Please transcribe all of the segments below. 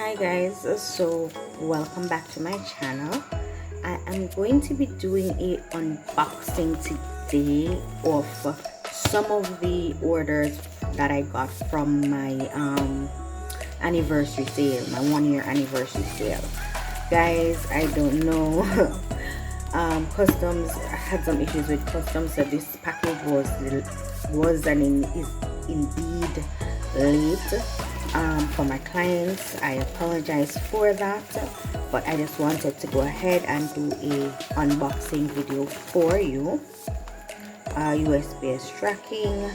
Hi guys, so welcome back to my channel. I am going to be doing a unboxing today of some of the orders that I got from my anniversary sale, my 1 year anniversary sale. Guys, I don't know. Customs, I had some issues with customs, so this package was and is indeed late. For my clients, I apologize for that, but I just wanted to go ahead and do a unboxing video for you. USB tracking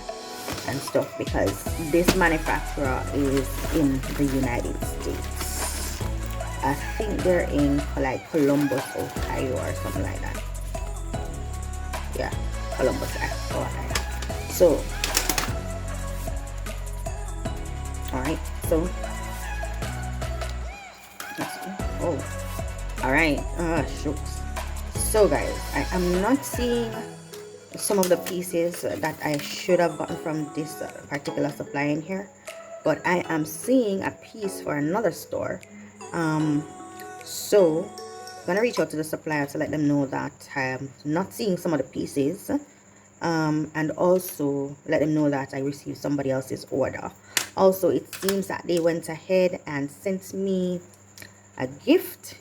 and stuff, because this manufacturer is in the United States. I think they're in like Columbus, Ohio or something like that. Yeah, Columbus, Ohio. So alright, so alright, shucks. So guys, I am not seeing some of the pieces that I should have gotten from this particular supply in here, but I am seeing a piece for another store. So I'm gonna reach out to the supplier to let them know that I am not seeing some of the pieces, and also let them know that I received somebody else's order. Also, it seems that they went ahead and sent me a gift.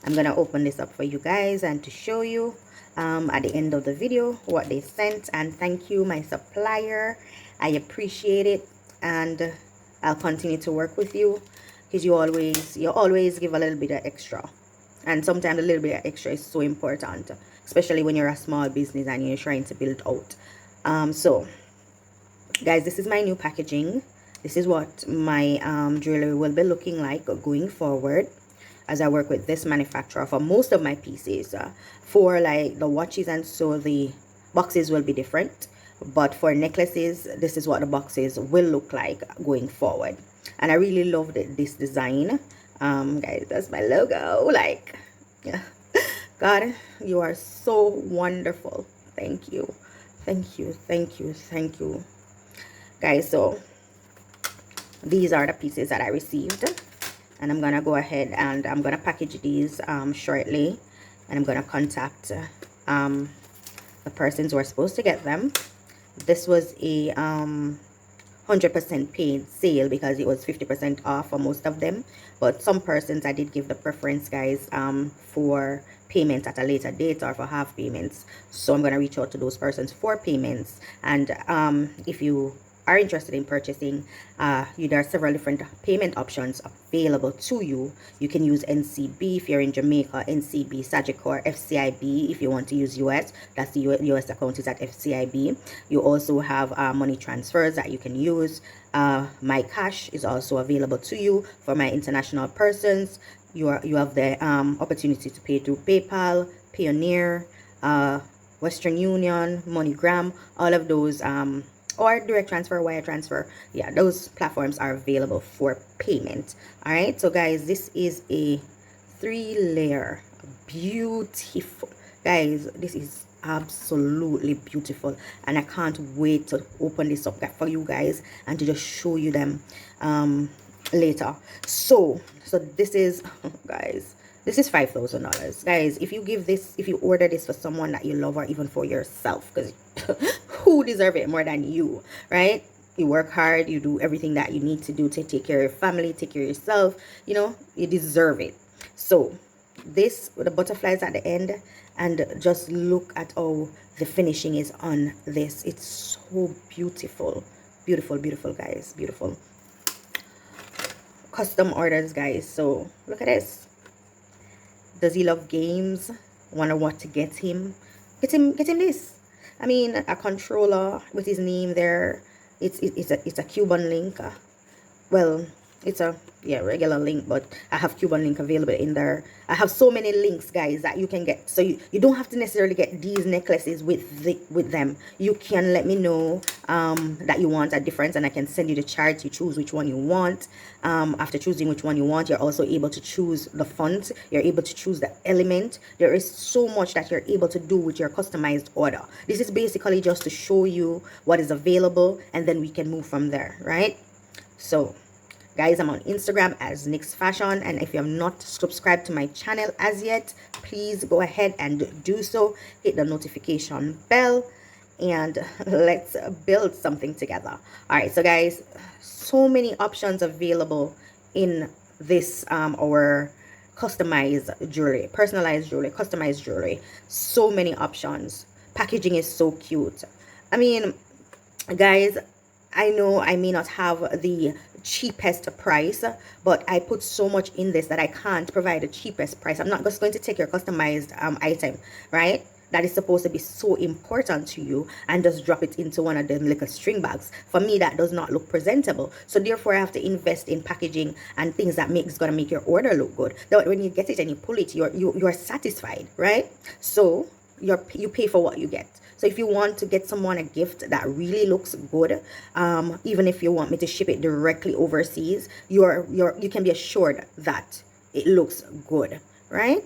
I'm gonna open this up for you guys and to show you at the end of the video what they sent. And thank you, my supplier, I appreciate it, and I'll continue to work with you, because you always give a little bit of extra, and sometimes a little bit of extra is so important, especially when you're a small business and you're trying to build out. So guys, this is my new packaging. This is what my jewelry will be looking like going forward, as I work with this manufacturer for most of my pieces. For like the watches and so, the boxes will be different, but for necklaces, this is what the boxes will look like going forward. And I really loved this design. Guys, that's my logo. Like, yeah. God, you are so wonderful. Thank you, thank you, thank you, thank you, guys. So these are the pieces that I received, and I'm gonna go ahead and I'm gonna package these shortly, and I'm gonna contact the persons who are supposed to get them. This was a 100% paid sale, because it was 50% off for most of them, but some persons I did give the preference, guys, for payment at a later date or for half payments. So I'm going to reach out to those persons for payments. And if you are interested in purchasing, there are several different payment options available to you. You can use NCB if you're in Jamaica, NCB, SAGICOR, FCIB if you want to use US. That's the US account is at FCIB. You also have money transfers that you can use. My cash is also available to you for my international persons. You have the opportunity to pay through PayPal, Payoneer, Western Union, MoneyGram, all of those, or direct transfer, wire transfer. Yeah, those platforms are available for payment. All right, so guys, this is a 3-layer, beautiful, guys, this is absolutely beautiful, and I can't wait to open this up for you guys and to just show you them later. So this is guys, this is $5,000, guys. If you order this for someone that you love, or even for yourself, because who deserve it more than you, right? You work hard, you do everything that you need to do to take care of your family, take care of yourself, you know, you deserve it. So this with the butterflies at the end, and just look at how the finishing is on this. It's so beautiful, beautiful, beautiful, guys, beautiful. Custom orders, guys. So look at this. Does he love games? Wonder what to get him? Get him this. I mean, a controller with his name there. It's a Cuban link. Well, it's a regular link, but I have Cuban link available in there. I have so many links, guys, that you can get. So you don't have to necessarily get these necklaces with them. You can let me know that you want a difference, and I can send you the charts. You choose which one you want. After choosing which one you want, you're also able to choose the font. You're able to choose the element. There is so much that you're able to do with your customized order. This is basically just to show you what is available, and then we can move from there, right? So Guys, I'm on Instagram as Nix Fashion, and if you have not subscribed to my channel as yet, please go ahead and do so. Hit the notification bell, and let's build something together. All right, so guys, so many options available in this our customized jewelry, personalized jewelry, customized jewelry. So many options. Packaging is so cute. I mean, guys, I know I may not have the cheapest price, but I put so much in this that I can't provide the cheapest price. I'm not just going to take your customized item, right, that is supposed to be so important to you, and just drop it into one of them little string bags. For me, that does not look presentable. So therefore, I have to invest in packaging and things that gonna make your order look good. That when you get it and you pull it, you're satisfied, right? So you pay for what you get. So if you want to get someone a gift that really looks good, even if you want me to ship it directly overseas, you can be assured that it looks good, right?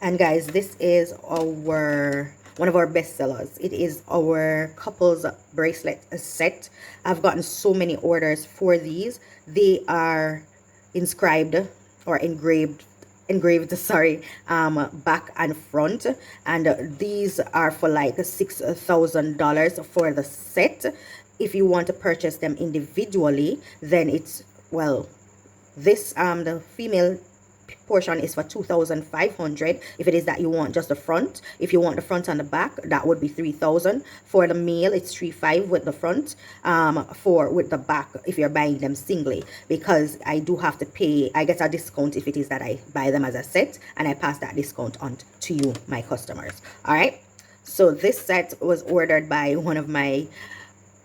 And guys, this is one of our best sellers. It is our couples bracelet set. I've gotten so many orders for these. They are inscribed or engraved, sorry, back and front, and these are for like $6,000 for the set. If you want to purchase them individually, then it's, well, this the female portion is for $2,500 if it is that you want just the front. If you want the front and the back, that would be $3,000. For the male, it's $3,500 with the front, with the back if you're buying them singly, because I do have to pay. I get a discount if it is that I buy them as a set, and I pass that discount on to you, my customers. All right, so this set was ordered by one of my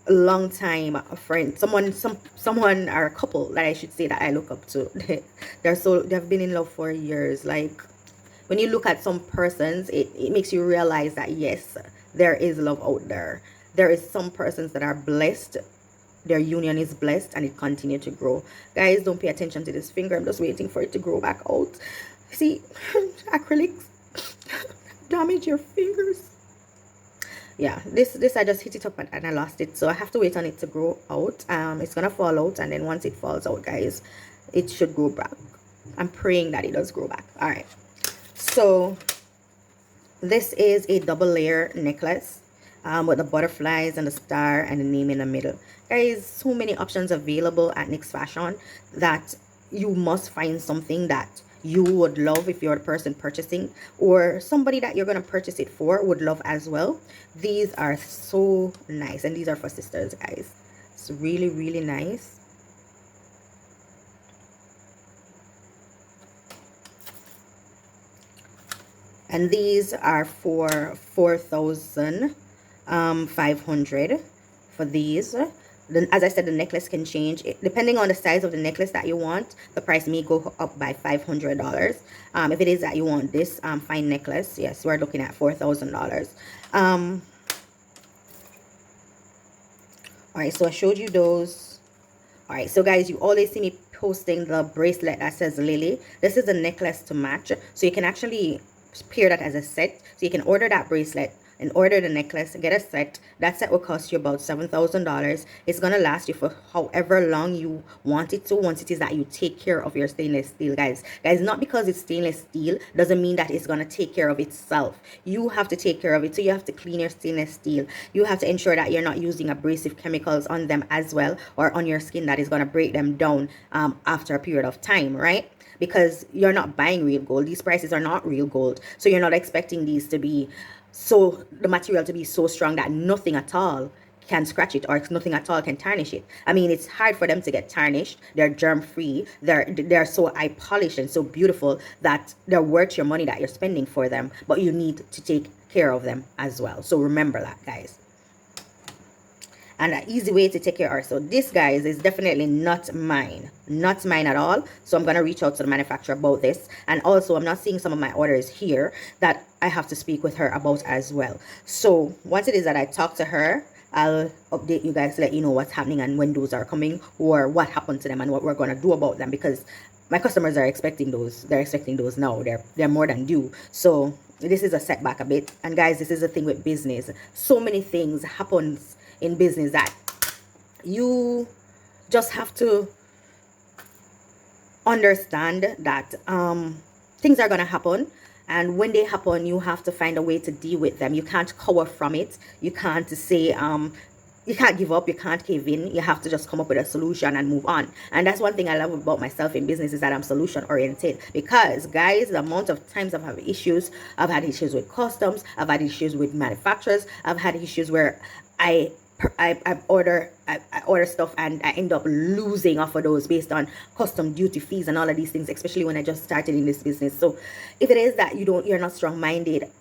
long time friend, someone or a couple that I should say that I look up to. They've been in love for years. Like, when you look at some persons, it makes you realize that yes, there is love out there. There is some persons that are blessed, their union is blessed, and it continue to grow. Guys, don't pay attention to this finger. I'm just waiting for it to grow back out. See, acrylics damage your fingers. Yeah, this I just hit it up and I lost it, so I have to wait on it to grow out. It's gonna fall out, and then once it falls out, guys, it should grow back. I'm praying that it does grow back. All right, so this is a double layer necklace with the butterflies and the star and the name in the middle. Guys, so many options available at Nix Fashion that you must find something that you would love if you're the person purchasing, or somebody that you're going to purchase it for would love as well. These are so nice, and these are for sisters, guys. It's really, really nice. And these are for $4,500 for these. Then, as I said, the necklace can change depending on the size of the necklace that you want. The price may go up by $500. If it is that you want this fine necklace, yes, we're looking at $4,000. All right, so I showed you those. All right, so guys, you always see me posting the bracelet that says Lily. This is a necklace to match, so you can actually pair that as a set. So you can order that bracelet and order the necklace, get a set. That set will cost you about $7,000. It's gonna last you for however long you want it to, once it is that you take care of your stainless steel, guys. Not because it's stainless steel doesn't mean that it's gonna take care of itself. You have to take care of it. So you have to clean your stainless steel. You have to ensure that you're not using abrasive chemicals on them as well, or on your skin, that is gonna break them down after a period of time, right? Because you're not buying real gold. These prices are not real gold, so you're not expecting these to be the material to be so strong that nothing at all can scratch it, or nothing at all can tarnish it. I mean, it's hard for them to get tarnished. They're germ free. They're so eye polished and so beautiful that they're worth your money that you're spending for them, but you need to take care of them as well. So remember that, guys. And an easy way to take care of. So this, guys, is definitely not mine at all. So I'm going to reach out to the manufacturer about this. And also, I'm not seeing some of my orders here that I have to speak with her about as well. So once it is that I talk to her, I'll update you guys to let you know what's happening and when those are coming, or what happened to them and what we're going to do about them, because my customers are expecting those. They're expecting those now. They're more than due. So this is a setback a bit. And guys, this is the thing with business. So many things happens in business that you just have to understand that things are going to happen, and when they happen you have to find a way to deal with them. You can't cower from it. You can't say you can't give up, you can't cave in. You have to just come up with a solution and move on. And that's one thing I love about myself in business, is that I'm solution oriented. Because guys, the amount of times I've had issues with customs, I've had issues with manufacturers, I've had issues where I order stuff and I end up losing off of those based on custom duty fees and all of these things, especially when I just started in this business. So if it is that you're not strong-minded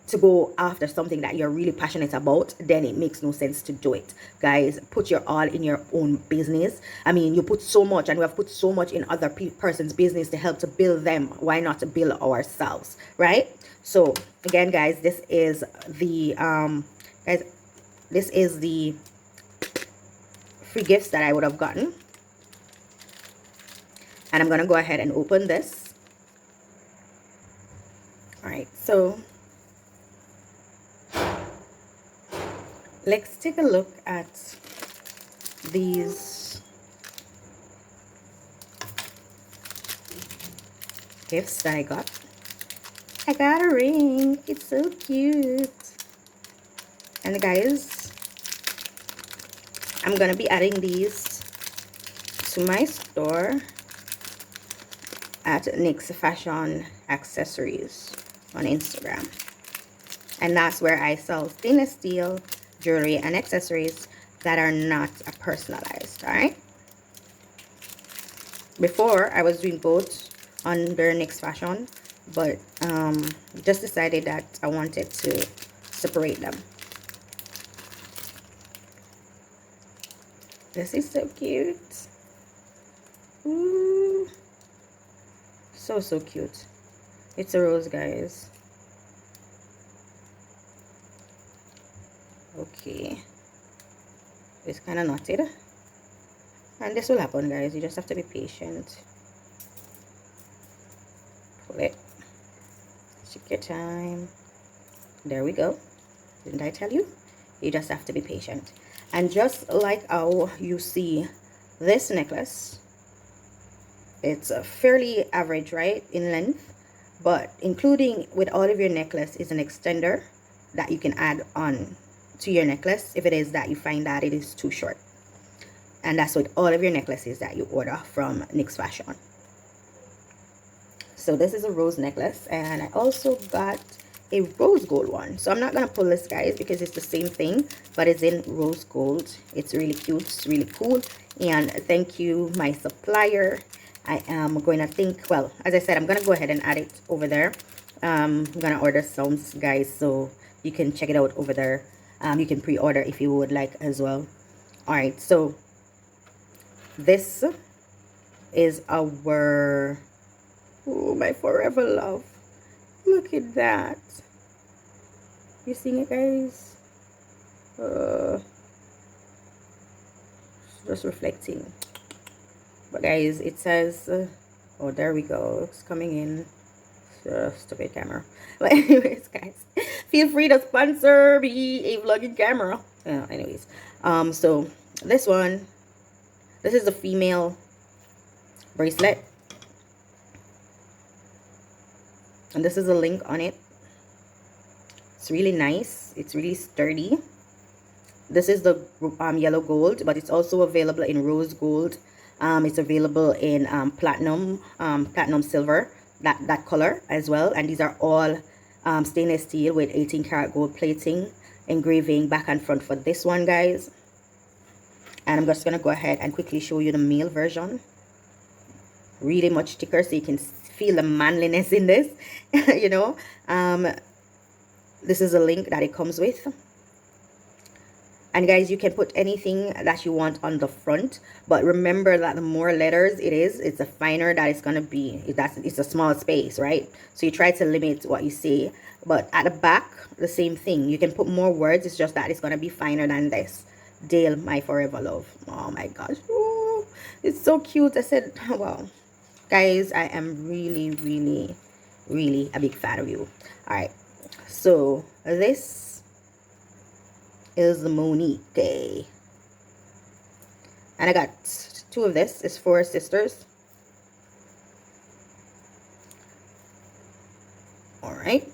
to go after something that you're really passionate about, then it makes no sense to do it. Guys, put your all in your own business. I mean, you put so much, and we have put so much in other person's business to help to build them. Why not to build ourselves, right? So again, guys, this is the this is the free gifts that I would have gotten. And I'm gonna go ahead and open this. All right, so let's take a look at these gifts that I got. I got a ring. It's so cute. And guys, I'm gonna be adding these to my store at NYX Fashion Accessories on Instagram. And that's where I sell stainless steel jewelry and accessories that are not personalized. All right, before I was doing both under NYX Fashion, but just decided that I wanted to separate them. This is so cute. Ooh, so cute. It's a rose, guys. Okay, it's kind of knotted, and this will happen, guys. You just have to be patient. Pull it, take your time. There we go. Didn't I tell you? You just have to be patient. And just like how you see this necklace, it's a fairly average, right, in length, but including with all of your necklace is an extender that you can add on to your necklace if it is that you find that it is too short. And that's with all of your necklaces that you order from NYX Fashion. So this is a rose necklace, and I also got a rose gold one. So I'm not gonna pull this, guys, because it's the same thing, but it's in rose gold. It's really cute, it's really cool. And thank you, my supplier. I am going to think, well, as I said, I'm gonna go ahead and add it over there. I'm gonna order some, guys, so you can check it out over there. You can pre-order if you would like as well. All right, so this is our, oh, my forever love. Look at that. You seeing it, guys? Just reflecting. But guys, it says oh, there we go, it's coming in. Stupid camera. But anyways, guys, feel free to sponsor me a vlogging camera. Anyways, so this one, this is a female bracelet, and this is a link on it. It's really nice, it's really sturdy. This is the yellow gold, but it's also available in rose gold. It's available in platinum silver, that color as well. And these are all stainless steel with 18 karat gold plating, engraving back and front for this one, guys. And I'm just gonna go ahead and quickly show you the male version. Really much thicker, so you can feel the manliness in this. You know, this is a link that it comes with. And guys, you can put anything that you want on the front, but remember that the more letters it is, it's a finer that it's gonna be. It's a small space, right? So you try to limit what you say. But at the back, the same thing. You can put more words. It's just that it's gonna be finer than this. Dale, my forever love. Oh my gosh, oh, it's so cute. I said, wow, guys, I am really, really, really a big fan of you. All right, so this is the Monique. And I got 2 of this. It's for sisters. All right.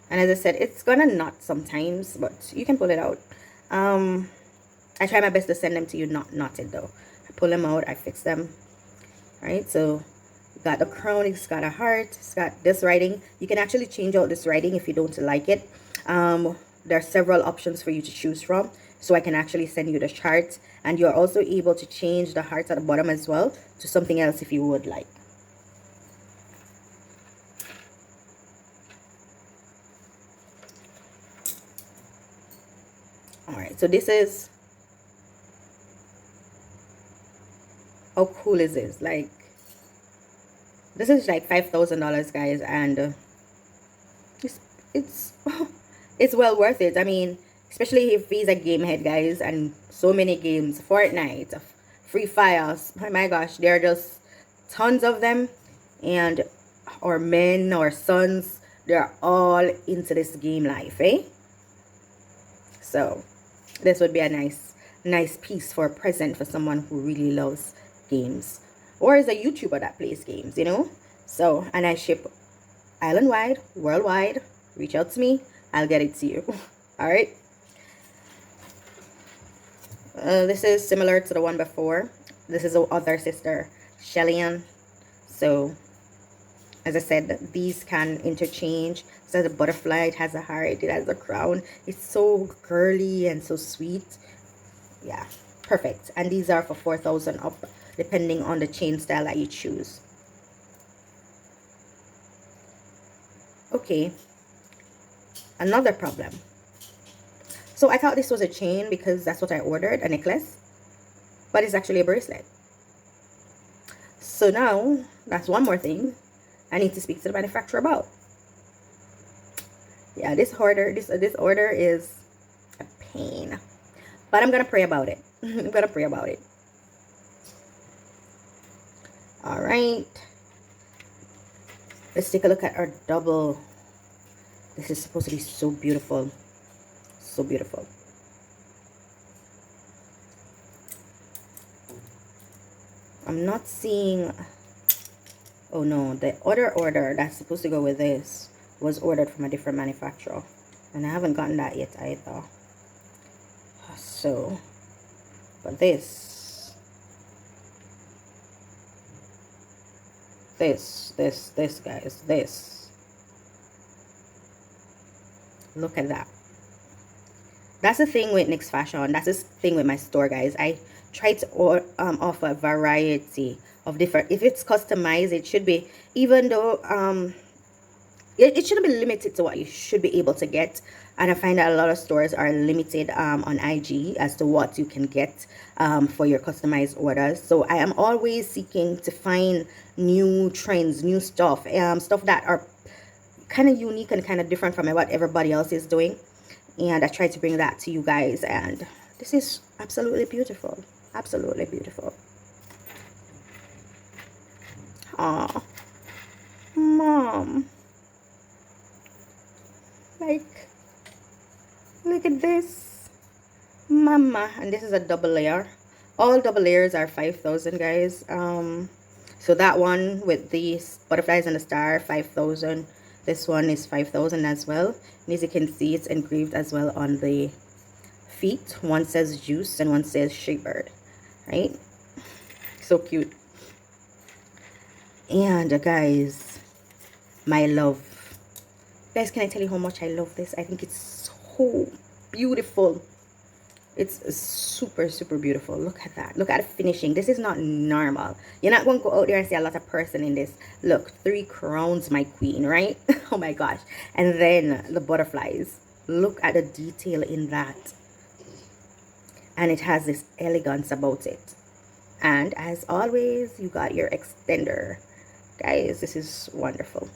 And as I said, it's gonna knot sometimes, but you can pull it out. I try my best to send them to you not knotted though. I pull them out, I fix them. All right, so got the crown, it's got a heart, it's got this writing. You can actually change out this writing if you don't like it. There are several options for you to choose from, so I can actually send you the chart, and you're also able to change the hearts at the bottom as well to something else if you would like. All right, so this is, how cool is this? Like, this is like $5,000, guys, and it's it's well worth it. I mean, especially if he's a game head, guys, and so many games, Fortnite, Free Fires, oh my gosh, there are just tons of them, and our men or sons, they're all into this game life, eh? So this would be a nice piece for a present for someone who really loves games, or is a YouTuber that plays games, you know. So, and I ship island-wide, worldwide. Reach out to me, I'll get it to you. All right. This is similar to the one before. This is the other sister, Shelly-Ann. So as I said, these can interchange. So the butterfly, it has a heart, it has a crown. It's so girly and so sweet. Yeah, perfect. And these are for 4,000 up, depending on the chain style that you choose. Okay, another problem. So I thought this was a chain because that's what I ordered, a necklace, but it's actually a bracelet. So now that's one more thing I need to speak to the manufacturer about. Yeah, this order is a pain, but I'm gonna pray about it. I'm gonna pray about it. All right, let's take a look at our double. This is supposed to be so beautiful, so beautiful. I'm not seeing. Oh no, the other order that's supposed to go with this was ordered from a different manufacturer, and I haven't gotten that yet either. So, but this guys, this, look at that. That's the thing with NYX Fashion. That's the thing with my store, guys. I try to offer a variety of different. If it's customized, it should be, even though it shouldn't be limited to what you should be able to get. And I find that a lot of stores are limited on IG as to what you can get for your customized orders. So I am always seeking to find new trends, new stuff, stuff that are kind of unique and kind of different from what everybody else is doing. And I try to bring that to you guys. And this is absolutely beautiful. Absolutely beautiful. Aw, Mom. Like, look at this, Mama. And this is a double layer. All double layers are 5,000, guys. So that one with these butterflies and the star, 5,000. This one is 5,000 as well. And as you can see, it's engraved as well on the feet. One says juice and one says sheepbird, right? So cute. And guys, my love. Guys, can I tell you how much I love this? I think it's so beautiful. It's super, super beautiful. Look at that. Look at the finishing. This is not normal. You're not going to go out there and see a lot of person in this. Look, 3 crowns, my queen, right? Oh my gosh. And then the butterflies. Look at the detail in that. And it has this elegance about it. And as always, you got your extender. Guys, this is wonderful.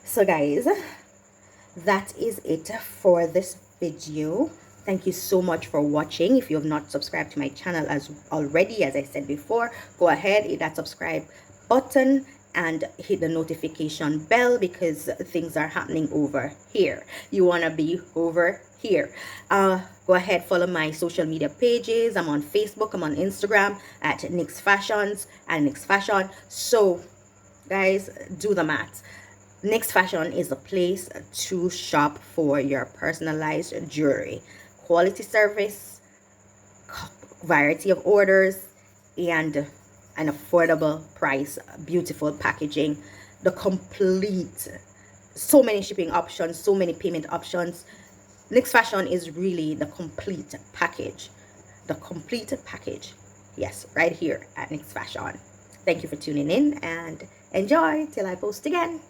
So guys, that is it for this video. Thank you so much for watching. If you have not subscribed to my channel as I said before, go ahead, hit that subscribe button and hit the notification bell, because things are happening over here. You want to be over here. Go ahead, follow my social media pages. I'm on Facebook, I'm on Instagram at NYX Fashions and NYX Fashion. So guys, do the math. NYX Fashion is a place to shop for your personalized jewelry, quality service, variety of orders, and an affordable price, beautiful packaging, the complete, so many shipping options, so many payment options. NYX Fashion is really the complete package. The complete package. Yes, right here at NYX Fashion. Thank you for tuning in and enjoy till I post again.